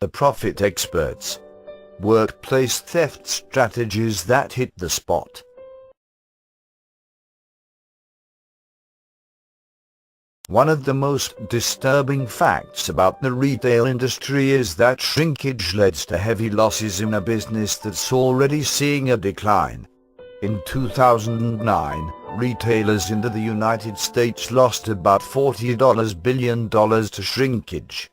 The profit experts. Workplace theft strategies that hit the spot. One of the most disturbing facts about the retail industry is that shrinkage leads to heavy losses in a business that's already seeing a decline. In 2009, retailers in the United States lost about $40 billion to shrinkage.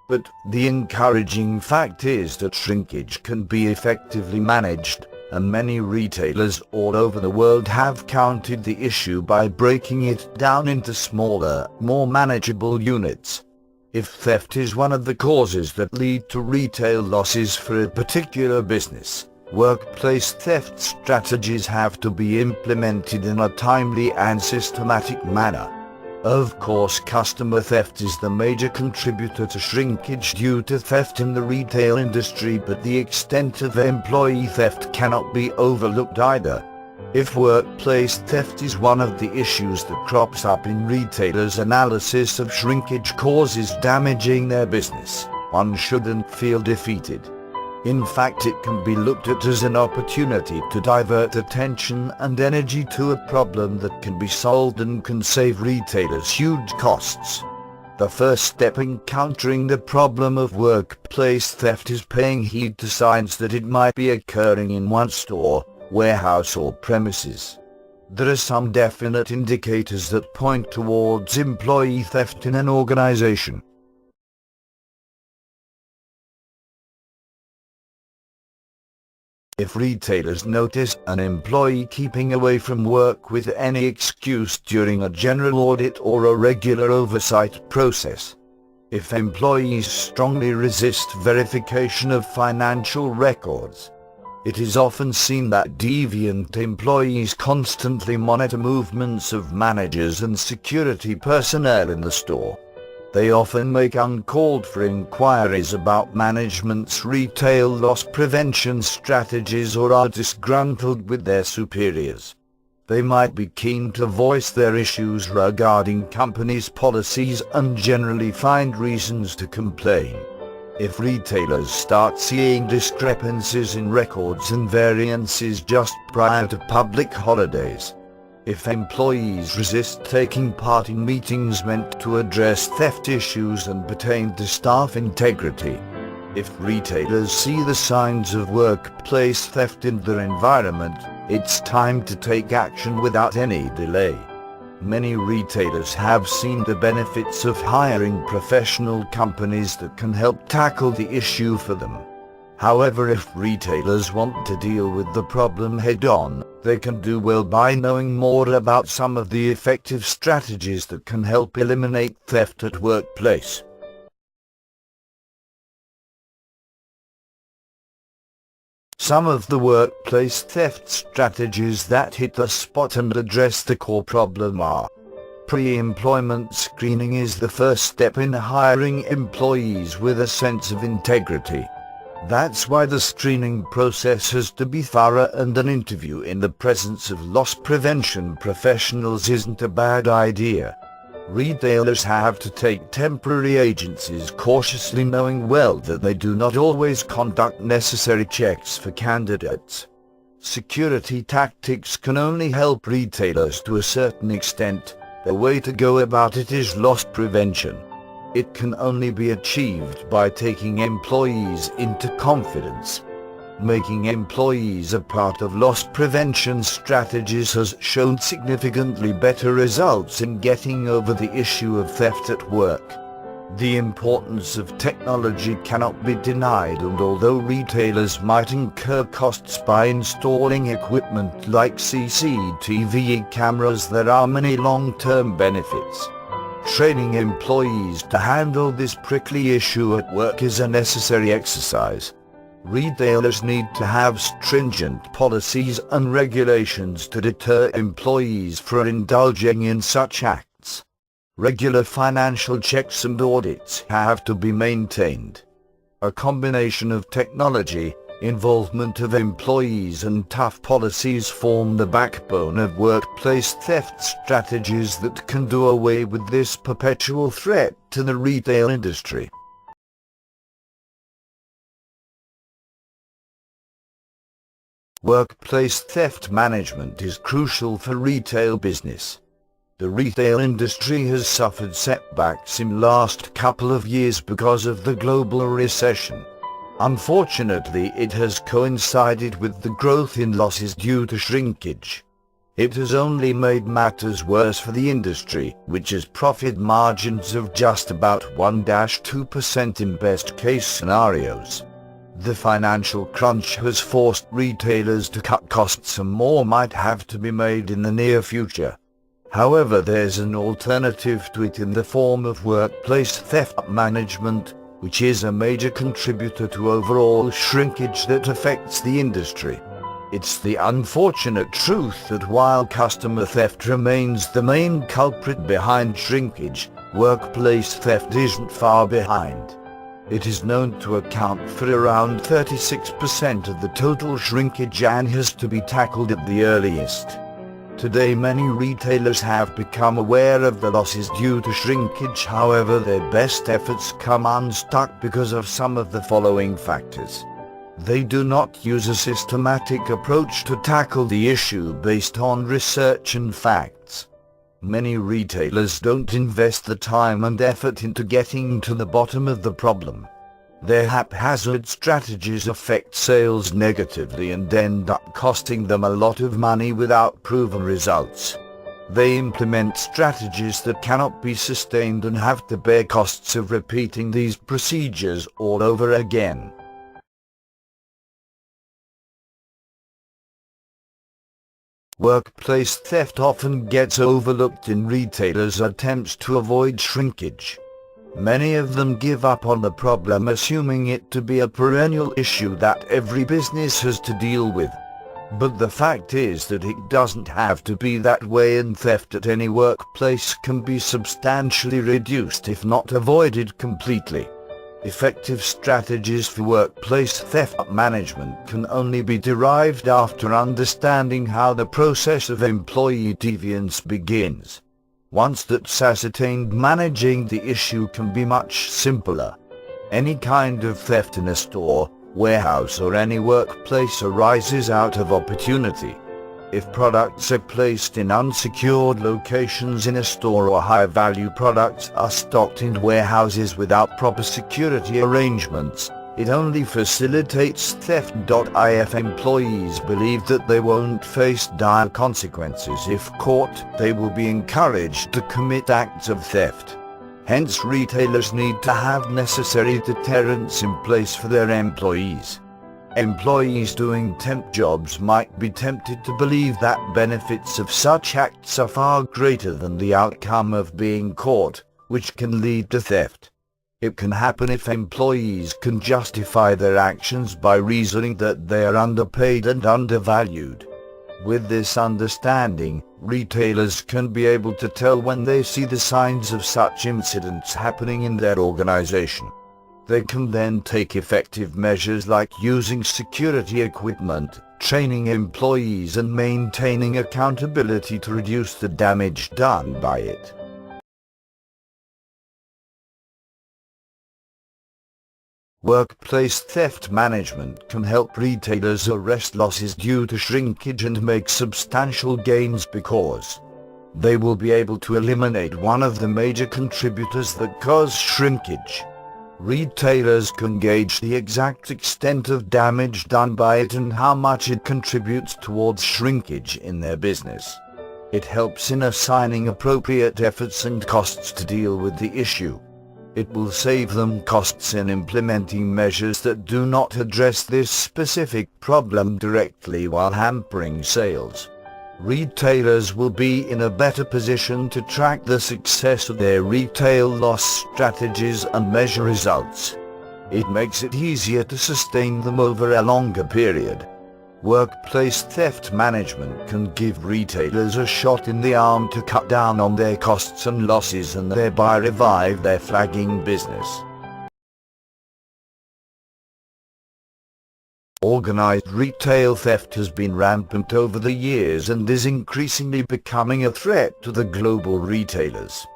But the encouraging fact is that shrinkage can be effectively managed, and many retailers all over the world have countered the issue by breaking it down into smaller, more manageable units. If theft is one of the causes that lead to retail losses for a particular business, workplace theft strategies have to be implemented in a timely and systematic manner. Of course, customer theft is the major contributor to shrinkage due to theft in the retail industry, but the extent of employee theft cannot be overlooked either. If workplace theft is one of the issues that crops up in retailers' analysis of shrinkage causes damaging their business, one shouldn't feel defeated. In fact, it can be looked at as an opportunity to divert attention and energy to a problem that can be solved and can save retailers huge costs. The first step in countering the problem of workplace theft is paying heed to signs that it might be occurring in one store, warehouse or premises. There are some definite indicators that point towards employee theft in an organization. If retailers notice an employee keeping away from work with any excuse during a general audit or a regular oversight process. If employees strongly resist verification of financial records. It is often seen that deviant employees constantly monitor movements of managers and security personnel in the store. They often make uncalled for inquiries about management's retail loss prevention strategies or are disgruntled with their superiors. They might be keen to voice their issues regarding company's policies and generally find reasons to complain. If retailers start seeing discrepancies in records and variances just prior to public holidays. If employees resist taking part in meetings meant to address theft issues and pertain to staff integrity. If retailers see the signs of workplace theft in their environment, it's time to take action without any delay. Many retailers have seen the benefits of hiring professional companies that can help tackle the issue for them. However, if retailers want to deal with the problem head-on, they can do well by knowing more about some of the effective strategies that can help eliminate theft at workplace. Some of the workplace theft strategies that hit the spot and address the core problem are: pre-employment screening is the first step in hiring employees with a sense of integrity. That's why the screening process has to be thorough, and an interview in the presence of loss prevention professionals isn't a bad idea. Retailers have to take temporary agencies cautiously, knowing well that they do not always conduct necessary checks for candidates. Security tactics can only help retailers to a certain extent. The way to go about it is loss prevention. It can only be achieved by taking employees into confidence. Making employees a part of loss prevention strategies has shown significantly better results in getting over the issue of theft at work. The importance of technology cannot be denied, and although retailers might incur costs by installing equipment like CCTV cameras, there are many long-term benefits. Training employees to handle this prickly issue at work is a necessary exercise. Retailers need to have stringent policies and regulations to deter employees from indulging in such acts. Regular financial checks and audits have to be maintained. A combination of technology, involvement of employees and tough policies form the backbone of workplace theft strategies that can do away with this perpetual threat to the retail industry. Workplace theft management is crucial for retail business. The retail industry has suffered setbacks in the last couple of years because of the global recession. Unfortunately, it has coincided with the growth in losses due to shrinkage. It has only made matters worse for the industry, which has profit margins of just about 1-2% in best-case scenarios. The financial crunch has forced retailers to cut costs, and more might have to be made in the near future. However, there's an alternative to it in the form of workplace theft management, which is a major contributor to overall shrinkage that affects the industry. It's the unfortunate truth that while customer theft remains the main culprit behind shrinkage, workplace theft isn't far behind. It is known to account for around 36% of the total shrinkage and has to be tackled at the earliest. Today many retailers have become aware of the losses due to shrinkage. However, their best efforts come unstuck because of some of the following factors. They do not use a systematic approach to tackle the issue based on research and facts. Many retailers don't invest the time and effort into getting to the bottom of the problem. Their haphazard strategies affect sales negatively and end up costing them a lot of money without proven results. They implement strategies that cannot be sustained and have to bear costs of repeating these procedures all over again. Workplace theft often gets overlooked in retailers' attempts to avoid shrinkage. Many of them give up on the problem, assuming it to be a perennial issue that every business has to deal with. But the fact is that it doesn't have to be that way, and theft at any workplace can be substantially reduced if not avoided completely. Effective strategies for workplace theft management can only be derived after understanding how the process of employee deviance begins. Once that's ascertained, managing the issue can be much simpler. Any kind of theft in a store, warehouse or any workplace arises out of opportunity. If products are placed in unsecured locations in a store, or high-value products are stocked in warehouses without proper security arrangements, it only facilitates theft. If employees believe that they won't face dire consequences if caught, they will be encouraged to commit acts of theft. Hence, retailers need to have necessary deterrents in place for their employees. Employees doing temp jobs might be tempted to believe that benefits of such acts are far greater than the outcome of being caught, which can lead to theft. It can happen if employees can justify their actions by reasoning that they are underpaid and undervalued. With this understanding, retailers can be able to tell when they see the signs of such incidents happening in their organization. They can then take effective measures like using security equipment, training employees and maintaining accountability to reduce the damage done by it. Workplace theft management can help retailers arrest losses due to shrinkage and make substantial gains because they will be able to eliminate one of the major contributors that cause shrinkage. Retailers can gauge the exact extent of damage done by it and how much it contributes towards shrinkage in their business. It helps in assigning appropriate efforts and costs to deal with the issue. It will save them costs in implementing measures that do not address this specific problem directly while hampering sales. Retailers will be in a better position to track the success of their retail loss strategies and measure results. It makes it easier to sustain them over a longer period. Workplace theft management can give retailers a shot in the arm to cut down on their costs and losses and thereby revive their flagging business. Organized retail theft has been rampant over the years and is increasingly becoming a threat to the global retailers.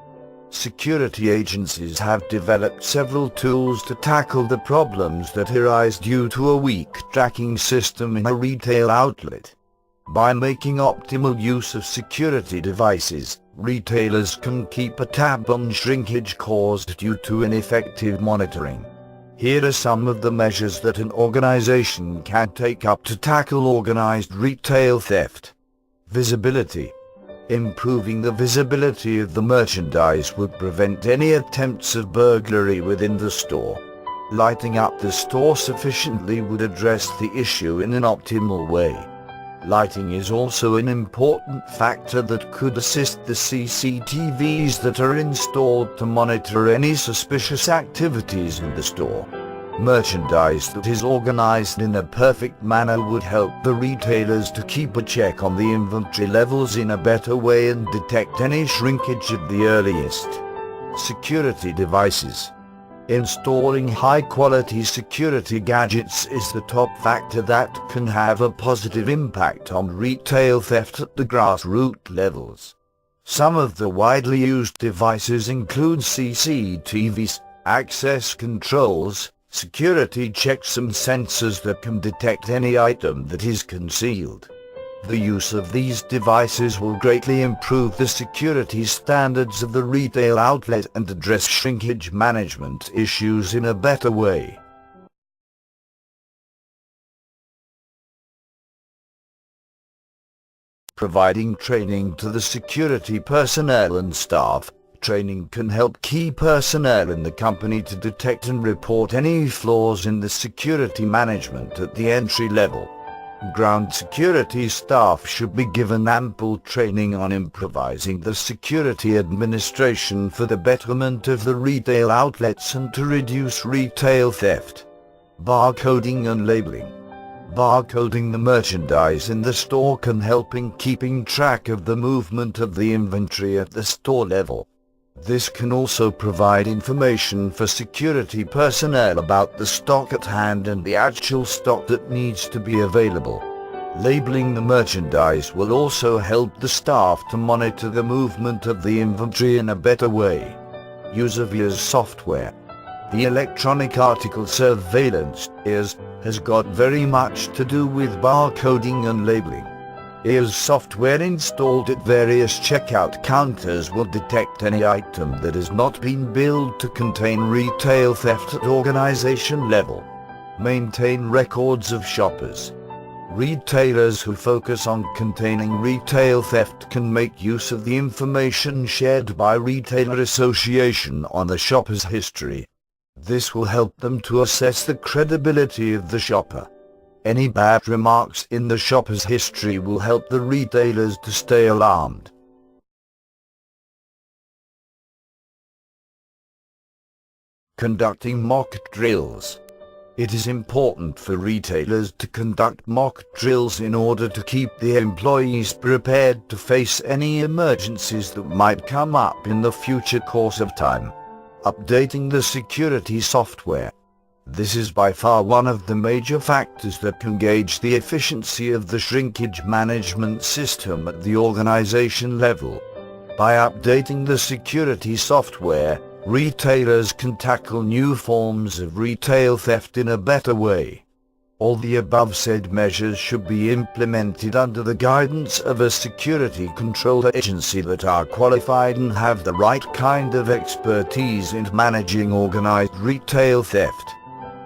Security agencies have developed several tools to tackle the problems that arise due to a weak tracking system in a retail outlet. By making optimal use of security devices, retailers can keep a tab on shrinkage caused due to ineffective monitoring. Here are some of the measures that an organization can take up to tackle organized retail theft. Visibility. Improving the visibility of the merchandise would prevent any attempts of burglary within the store. Lighting up the store sufficiently would address the issue in an optimal way. Lighting is also an important factor that could assist the CCTVs that are installed to monitor any suspicious activities in the store. Merchandise that is organized in a perfect manner would help the retailers to keep a check on the inventory levels in a better way and detect any shrinkage at the earliest. Security devices. Installing high-quality security gadgets is the top factor that can have a positive impact on retail theft at the grassroots levels. Some of the widely used devices include CCTVs, access controls, security checks and sensors that can detect any item that is concealed. The use of these devices will greatly improve the security standards of the retail outlet and address shrinkage management issues in a better way. Providing training to the security personnel and staff. Training can help key personnel in the company to detect and report any flaws in the security management at the entry level. Ground security staff should be given ample training on improvising the security administration for the betterment of the retail outlets and to reduce retail theft. Barcoding and labeling. Barcoding the merchandise in the store can help in keeping track of the movement of the inventory at the store level. This can also provide information for security personnel about the stock at hand and the actual stock that needs to be available. Labeling the merchandise will also help the staff to monitor the movement of the inventory in a better way. Use of EARS software. The electronic article surveillance, EARS, has got very much to do with barcoding and labeling. EARS software installed at various checkout counters will detect any item that has not been billed to contain retail theft at organization level. Maintain records of shoppers. Retailers who focus on containing retail theft can make use of the information shared by Retailer Association on the shopper's history. This will help them to assess the credibility of the shopper. Any bad remarks in the shopper's history will help the retailers to stay alarmed. Conducting mock drills. It is important for retailers to conduct mock drills in order to keep the employees prepared to face any emergencies that might come up in the future course of time. Updating the security software. This is by far one of the major factors that can gauge the efficiency of the shrinkage management system at the organization level. By updating the security software, retailers can tackle new forms of retail theft in a better way. All the above said measures should be implemented under the guidance of a security control agency that are qualified and have the right kind of expertise in managing organized retail theft.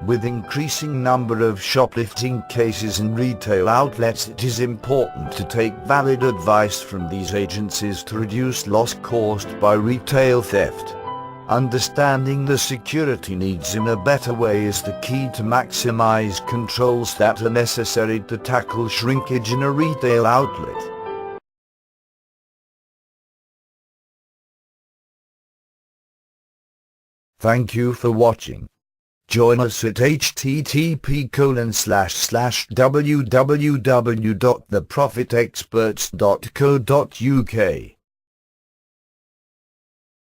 With increasing number of shoplifting cases in retail outlets, it is important to take valid advice from these agencies to reduce loss caused by retail theft. Understanding the security needs in a better way is the key to maximize controls that are necessary to tackle shrinkage in a retail outlet. Thank you for watching. Join us at http://www.theprofitexperts.co.uk.